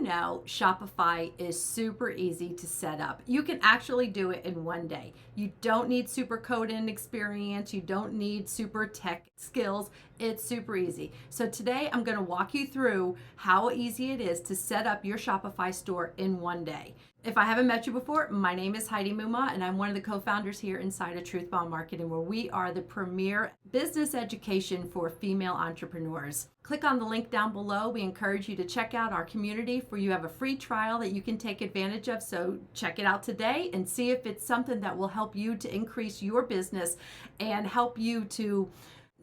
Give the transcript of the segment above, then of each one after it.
know, Shopify is super easy to set up. You can actually do it in one day. You don't need super coding experience. You don't need super tech skills. It's super easy. So today I'm going to walk you through how easy it is to set up your Shopify store in one day. If I haven't met you before, my name is Heidi Muma, and I'm one of the co-founders here inside of Truth Bomb Marketing, where we are the premier business education for female entrepreneurs. Click on the link down below. We encourage you to check out our community, for you have a free trial that you can take advantage of. So check it out today and see if it's something that will help you to increase your business and help you to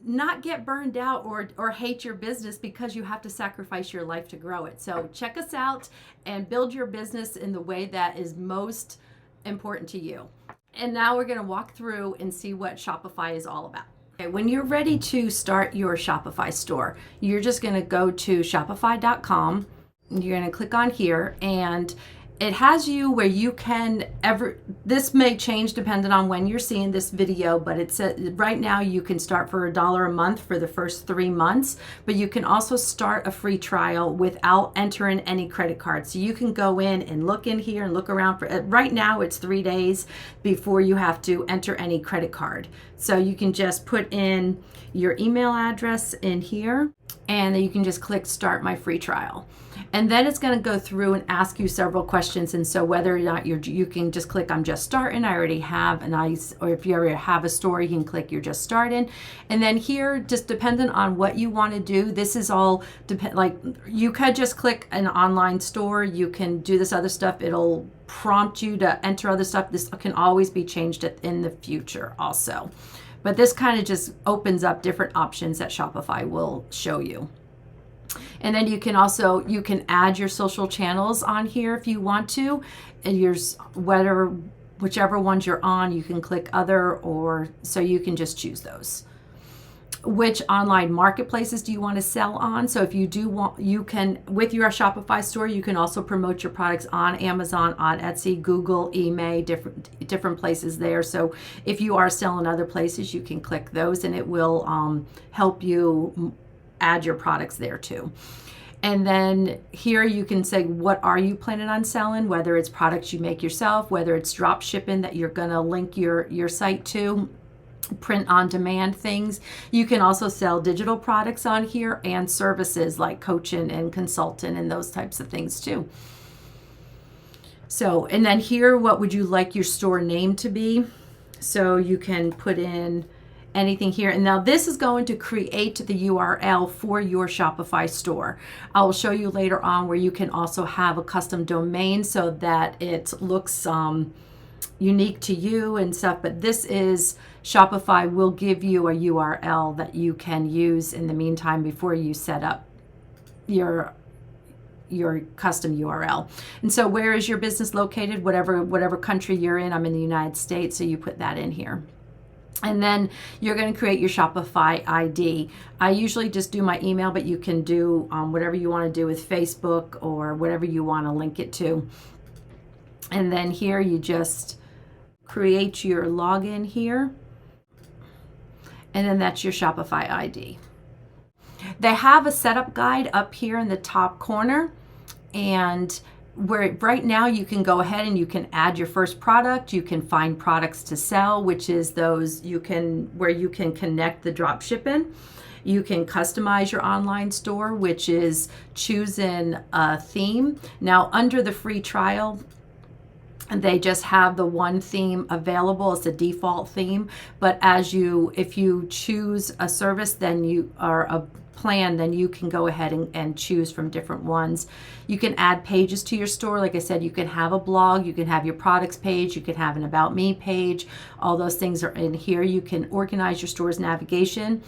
not get burned out or hate your business because you have to sacrifice your life to grow it. So check us out and build your business in the way that is most important to you. And now we're going to walk through and see what Shopify is all about. Okay, when you're ready to start your Shopify store, you're just going to go to shopify.com. You're going to click on here, and it has you where you can this may change depending on when you're seeing this video, but it's right now you can start for $1 a month for the first 3 months, but you can also start a free trial without entering any credit card. So you can go in and look in here and look around for right now it's 3 days before you have to enter any credit card. So you can just put in your email address in here, and then you can just click start my free trial. And then it's going to go through and ask you several questions. And so whether or not you can just click I'm just starting, I already have or if you already have a store, you can click you're just starting. And then here, just depending on what you want to do, this is all like you could just click an online store. You can do this other stuff. It'll prompt you to enter other stuff. This can always be changed in the future also. But this kind of just opens up different options that Shopify will show you. And then you can add your social channels on here if you want to. And whichever ones you're on, you can click other, or so you can just choose those. Which online marketplaces do you want to sell on? So if you do want, you can, with your Shopify store, you can also promote your products on Amazon, on Etsy, Google, eBay, different places there. So if you are selling other places, you can click those, and it will help you add your products there too. And then here you can say, what are you planning on selling? Whether it's products you make yourself, whether it's drop shipping that you're going to link your site to, print on demand things. You can also sell digital products on here and services like coaching and consulting and those types of things too. So, and then here, what would you like your store name to be? So you can put in anything here. And now this is going to create the URL for your Shopify store. I will show you later on where you can also have a custom domain so that it looks unique to you and stuff. But this is Shopify will give you a URL that you can use in the meantime before you set up your custom URL. And so where is your business located? Whatever country you're in. I'm in the United States, so you put that in here. And then you're going to create your Shopify ID. I usually just do my email, but you can do whatever you want to do with Facebook or whatever you want to link it to. And then here you just create your login here. And then that's your Shopify ID. They have a setup guide up here in the top corner, and where right now you can go ahead and you can add your first product. You can find products to sell, which is those where you can connect the drop shipping. You can customize your online store, which is choosing a theme. Now under the free trial, they just have the one theme available. It's a default theme, but if you choose a service, then a plan, then you can go ahead and choose from different ones. You can add pages to your store. Like I said, you can have a blog, you can have your products page, you can have an about me page. All those things are in here. You can organize your store's navigation.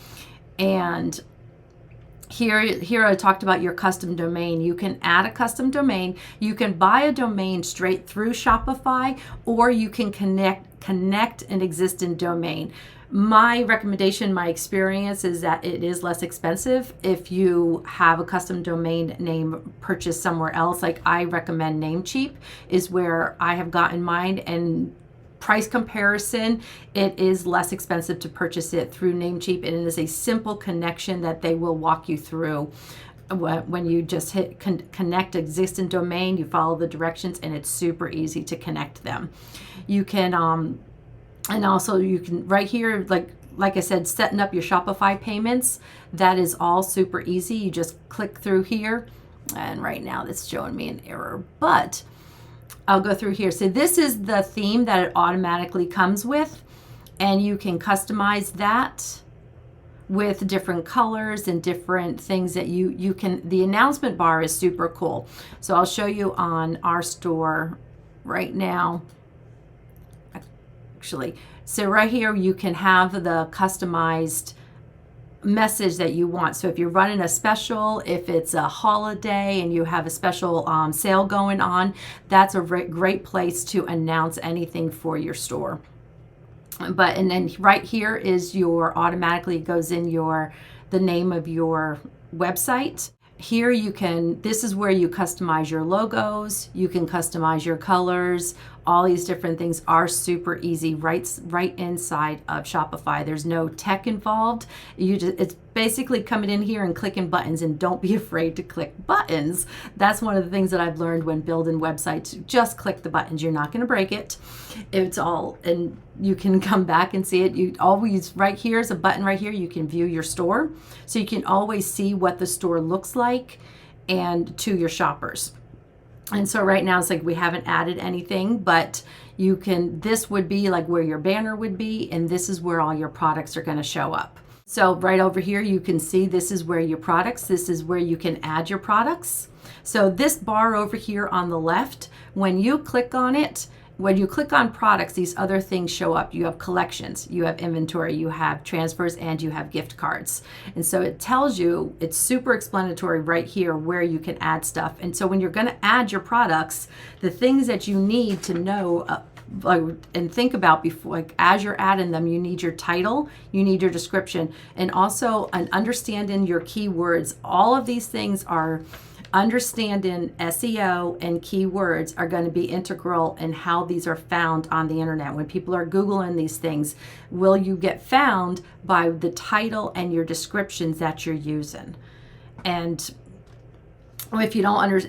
And here I talked about your custom domain. You can add a custom domain. You can buy a domain straight through Shopify, or you can connect an existing domain. My recommendation, my experience is that it is less expensive if you have a custom domain name purchased somewhere else. Like I recommend Namecheap is where I have gotten mine, and price comparison, it is less expensive to purchase it through Namecheap, and it is a simple connection that they will walk you through when you just hit connect existing domain, you follow the directions, and it's super easy to connect them. You can and also you can right here, like I said, setting up your Shopify payments, that is all super easy. You just click through here, and right now it's showing me an error, but I'll go through here. So this is the theme that it automatically comes with, and you can customize that with different colors and different things that you can. The announcement bar is super cool. So I'll show you on our store right now. Actually, so right here you can have the customized message that you want. So if you're running a special, if it's a holiday and you have a special sale going on, that's a great place to announce anything for your store. But and then right here is your automatically goes in the name of your website. Here you can, this is where you customize your logos, you can customize your colors. All these different things are super easy right inside of Shopify. There's no tech involved. It's basically coming in here and clicking buttons, and don't be afraid to click buttons. That's one of the things that I've learned when building websites. Just click the buttons. You're not going to break it. It's all, and you can come back and see it. You always, right here is a button right here. You can view your store. So you can always see what the store looks like and to your shoppers. And so right now it's like we haven't added anything, but you can, this would be like where your banner would be, and this is where all your products are going to show up. So right over here you can see this is where your products, this is where you can add your products. So this bar over here on the left, when you click on it, when you click on products, these other things show up. You have collections, you have inventory, you have transfers, and you have gift cards. And so it tells you, it's super explanatory right here where you can add stuff. And so when you're going to add your products, the things that you need to know and think about before, like as you're adding them, you need your title, you need your description, and also an understanding your keywords. All of these things are understanding SEO and keywords are going to be integral in how these are found on the internet. When people are Googling these things, will you get found by the title and your descriptions that you're using? And if you don't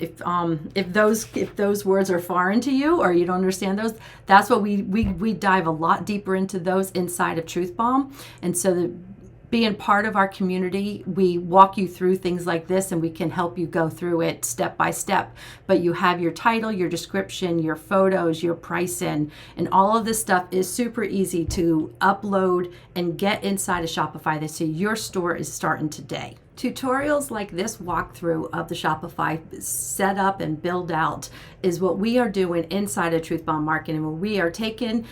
if those words are foreign to you or you don't understand those, that's what we dive a lot deeper into those inside of Truth Bomb. And so being part of our community, we walk you through things like this, and we can help you go through it step by step. But you have your title, your description, your photos, your pricing, and all of this stuff is super easy to upload and get inside of Shopify. So your store is starting today. Tutorials like this walkthrough of the Shopify setup and build out is what we are doing inside of Truth Bomb Marketing, where we are taking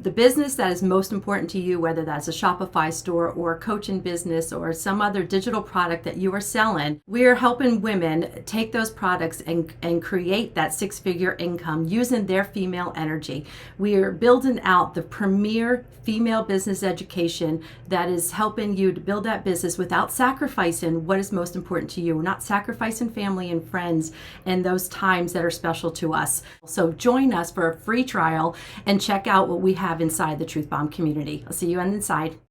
the business that is most important to you, whether that's a Shopify store or a coaching business or some other digital product that you are selling. We are helping women take those products and create that six-figure income using their female energy. We are building out the premier female business education that is helping you to build that business without sacrificing what is most important to you. We're not sacrificing family and friends and those times that are special to us. So join us for a free trial and check out what we have inside the Truth Bomb community. I'll see you on the inside.